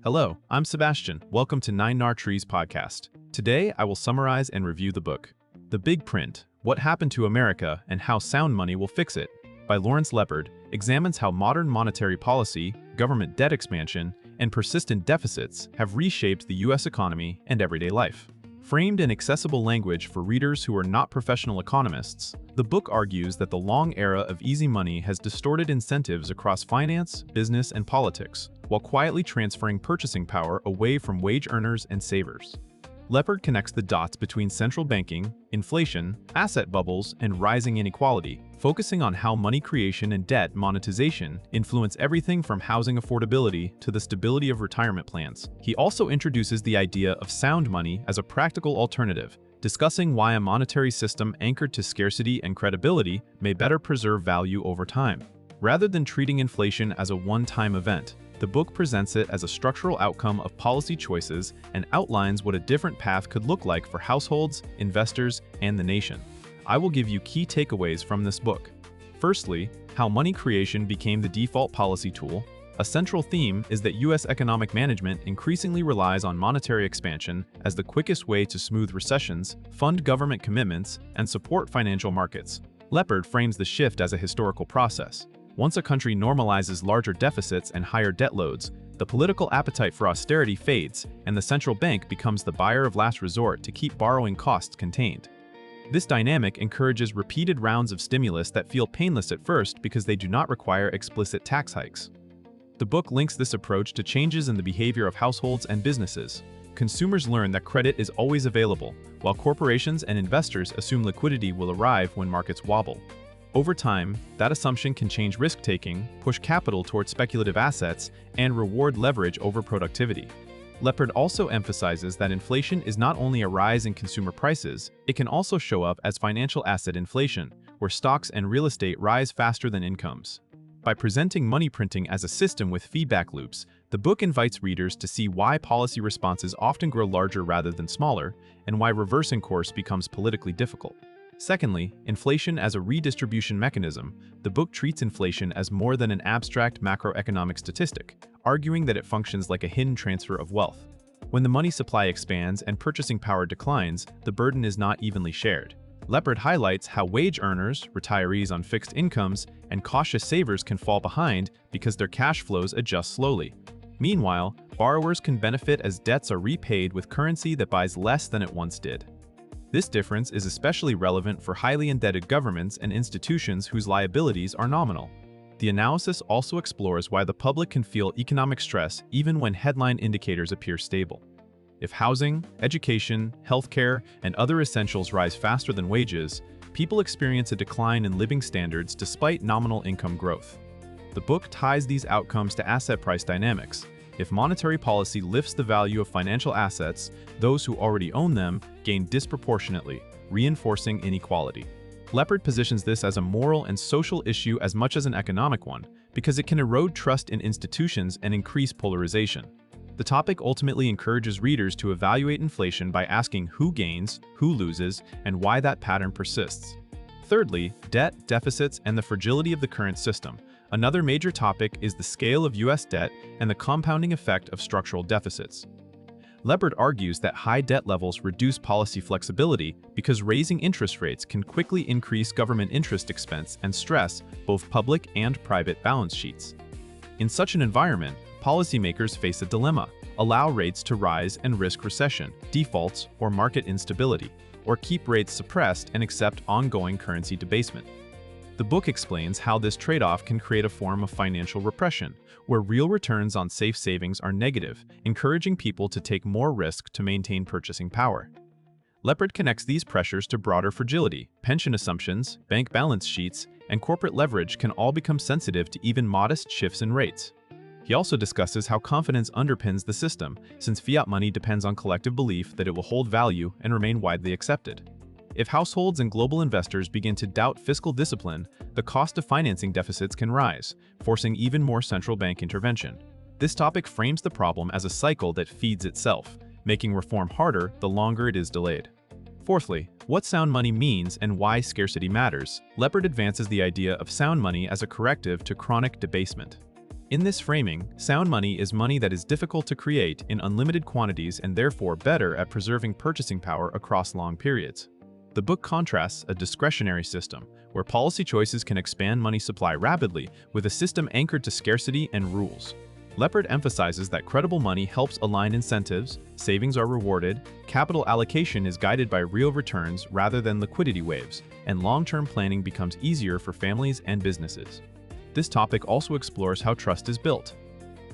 Hello, I'm Sebastian. Welcome to 9 Trees podcast. Today, I will summarize and review the book, The Big Print, What Happened to America and How Sound Money Will Fix It, by Lepard, examines how modern monetary policy, government debt expansion, and persistent deficits have reshaped the U.S. economy and everyday life. Framed in accessible language for readers who are not professional economists, the book argues that the long era of easy money has distorted incentives across finance, business, and politics, while quietly transferring purchasing power away from wage earners and savers. Lepard connects the dots between central banking, inflation, asset bubbles, and rising inequality, focusing on how money creation and debt monetization influence everything from housing affordability to the stability of retirement plans. He also introduces the idea of sound money as a practical alternative, discussing why a monetary system anchored to scarcity and credibility may better preserve value over time. Rather than treating inflation as a one-time event, the book presents it as a structural outcome of policy choices and outlines what a different path could look like for households, investors, and the nation. I will give you key takeaways from this book. Firstly, how money creation became the default policy tool. A central theme is that U.S. economic management increasingly relies on monetary expansion as the quickest way to smooth recessions, fund government commitments, and support financial markets. Lepard frames the shift as a historical process. Once a country normalizes larger deficits and higher debt loads, the political appetite for austerity fades, and the central bank becomes the buyer of last resort to keep borrowing costs contained. This dynamic encourages repeated rounds of stimulus that feel painless at first because they do not require explicit tax hikes. The book links this approach to changes in the behavior of households and businesses. Consumers learn that credit is always available, while corporations and investors assume liquidity will arrive when markets wobble. Over time, that assumption can change risk-taking, push capital towards speculative assets, and reward leverage over productivity. Lepard also emphasizes that inflation is not only a rise in consumer prices, it can also show up as financial asset inflation, where stocks and real estate rise faster than incomes. By presenting money printing as a system with feedback loops, the book invites readers to see why policy responses often grow larger rather than smaller, and why reversing course becomes politically difficult. Secondly, inflation as a redistribution mechanism. The book treats inflation as more than an abstract macroeconomic statistic, arguing that it functions like a hidden transfer of wealth. When the money supply expands and purchasing power declines, the burden is not evenly shared. Lepard highlights how wage earners, retirees on fixed incomes, and cautious savers can fall behind because their cash flows adjust slowly. Meanwhile, borrowers can benefit as debts are repaid with currency that buys less than it once did. This difference is especially relevant for highly indebted governments and institutions whose liabilities are nominal. The analysis also explores why the public can feel economic stress even when headline indicators appear stable. If housing, education, healthcare, and other essentials rise faster than wages, people experience a decline in living standards despite nominal income growth. The book ties these outcomes to asset price dynamics. If monetary policy lifts the value of financial assets, those who already own them gain disproportionately, reinforcing inequality. Lepard positions this as a moral and social issue as much as an economic one, because it can erode trust in institutions and increase polarization. The topic ultimately encourages readers to evaluate inflation by asking who gains, who loses, and why that pattern persists. Thirdly, debt, deficits, and the fragility of the current system. Another major topic is the scale of U.S. debt and the compounding effect of structural deficits. Lepard argues that high debt levels reduce policy flexibility because raising interest rates can quickly increase government interest expense and stress both public and private balance sheets. In such an environment, policymakers face a dilemma: allow rates to rise and risk recession, defaults, or market instability, or keep rates suppressed and accept ongoing currency debasement. The book explains how this trade-off can create a form of financial repression, where real returns on safe savings are negative, encouraging people to take more risk to maintain purchasing power. Lepard connects these pressures to broader fragility. Pension assumptions, bank balance sheets, and corporate leverage can all become sensitive to even modest shifts in rates. He also discusses how confidence underpins the system, since fiat money depends on collective belief that it will hold value and remain widely accepted. If households and global investors begin to doubt fiscal discipline, the cost of financing deficits can rise, forcing even more central bank intervention. This topic frames the problem as a cycle that feeds itself, making reform harder the longer it is delayed. Fourthly, what sound money means and why scarcity matters. Lepard advances the idea of sound money as a corrective to chronic debasement. In this framing, sound money is money that is difficult to create in unlimited quantities and therefore better at preserving purchasing power across long periods. The book contrasts a discretionary system, where policy choices can expand money supply rapidly, with a system anchored to scarcity and rules. Lepard emphasizes that credible money helps align incentives, savings are rewarded, capital allocation is guided by real returns rather than liquidity waves, and long-term planning becomes easier for families and businesses. This topic also explores how trust is built.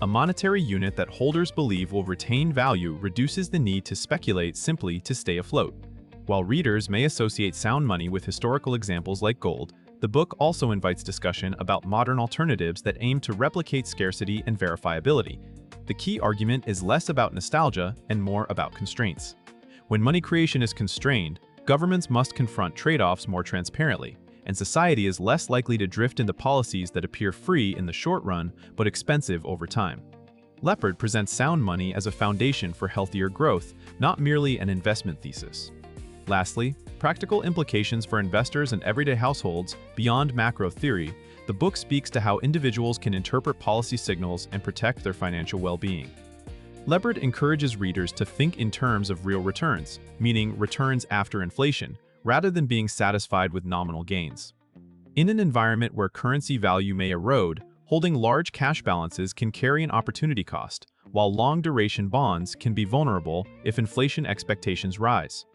A monetary unit that holders believe will retain value reduces the need to speculate simply to stay afloat. While readers may associate sound money with historical examples like gold, the book also invites discussion about modern alternatives that aim to replicate scarcity and verifiability. The key argument is less about nostalgia and more about constraints. When money creation is constrained, governments must confront trade-offs more transparently, and society is less likely to drift into policies that appear free in the short run but expensive over time. Lepard presents sound money as a foundation for healthier growth, not merely an investment thesis. Lastly, practical implications for investors and everyday households beyond macro theory. The book speaks to how individuals can interpret policy signals and protect their financial well-being. Lepard encourages readers to think in terms of real returns, meaning returns after inflation, rather than being satisfied with nominal gains. In an environment where currency value may erode, holding large cash balances can carry an opportunity cost, while long-duration bonds can be vulnerable if inflation expectations rise.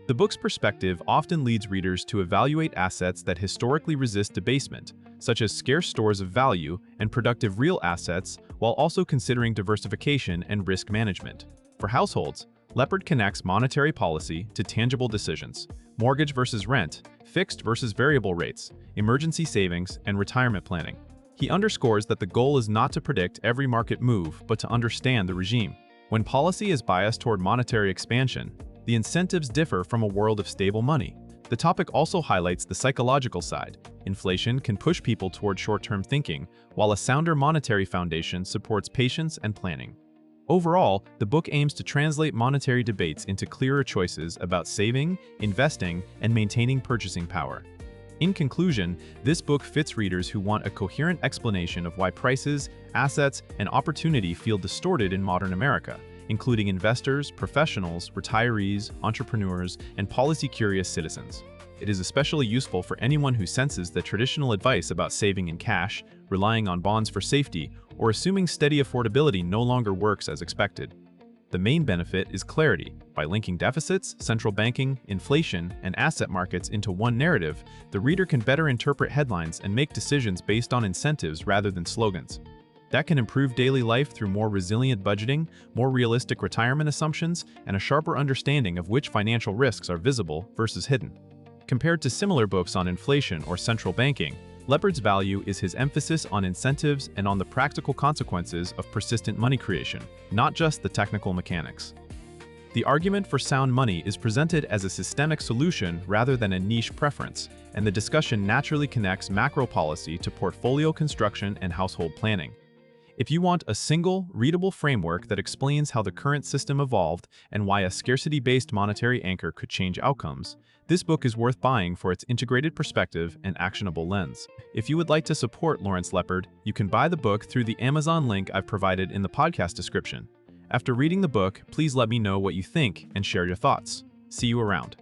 The book's perspective often leads readers to evaluate assets that historically resist debasement, such as scarce stores of value and productive real assets, while also considering diversification and risk management. For households, Lepard connects monetary policy to tangible decisions: mortgage versus rent, fixed versus variable rates, emergency savings, and retirement planning. He underscores that the goal is not to predict every market move, but to understand the regime. When policy is biased toward monetary expansion, the incentives differ from a world of stable money. The topic also highlights the psychological side. Inflation can push people toward short-term thinking, while a sounder monetary foundation supports patience and planning. Overall, the book aims to translate monetary debates into clearer choices about saving, investing, and maintaining purchasing power. In conclusion, this book fits readers who want a coherent explanation of why prices, assets, and opportunity feel distorted in modern America, including investors, professionals, retirees, entrepreneurs, and policy-curious citizens. It is especially useful for anyone who senses that traditional advice about saving in cash, relying on bonds for safety, or assuming steady affordability no longer works as expected. The main benefit is clarity. By linking deficits, central banking, inflation, and asset markets into one narrative, the reader can better interpret headlines and make decisions based on incentives rather than slogans. That can improve daily life through more resilient budgeting, more realistic retirement assumptions, and a sharper understanding of which financial risks are visible versus hidden. Compared to similar books on inflation or central banking, Lepard's value is his emphasis on incentives and on the practical consequences of persistent money creation, not just the technical mechanics. The argument for sound money is presented as a systemic solution rather than a niche preference, and the discussion naturally connects macro policy to portfolio construction and household planning. If you want a single, readable framework that explains how the current system evolved and why a scarcity-based monetary anchor could change outcomes, this book is worth buying for its integrated perspective and actionable lens. If you would like to support Lawrence Lepard, you can buy the book through the Amazon link I've provided in the podcast description. After reading the book, please let me know what you think and share your thoughts. See you around.